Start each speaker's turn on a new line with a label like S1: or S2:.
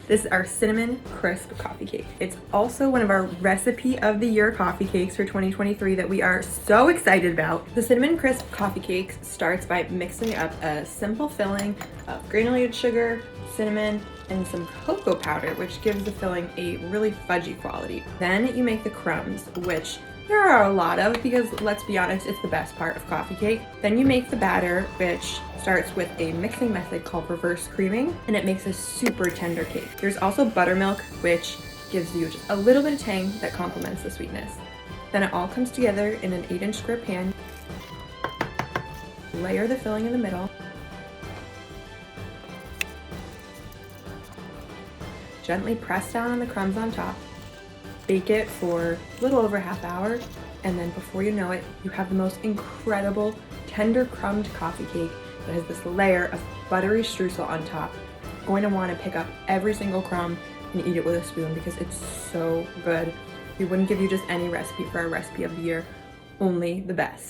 S1: This is our cinnamon crisp coffee cake. It's also one of our recipe of the year coffee cakes for 2023 that we are so excited about. The cinnamon crisp coffee cake starts by mixing up a simple filling of granulated sugar, cinnamon, and some cocoa powder, which gives the filling a really fudgy quality. Then you make the crumbs, which there are a lot of because, let's be honest, it's the best part of coffee cake. Then you make the batter, which starts with a mixing method called reverse creaming, and it makes a super tender cake. There's also buttermilk, which gives you just a little bit of tang that complements the sweetness. Then it all comes together in an 8-inch square pan. Layer the filling in the middle. Gently press down on the crumbs on top. Bake it for a little over half hour, and then before you know it, you have the most incredible tender crumbed coffee cake that has this layer of buttery streusel on top. You're going to want to pick up every single crumb and eat it with a spoon because it's so good. We wouldn't give you just any recipe for our recipe of the year, only the best.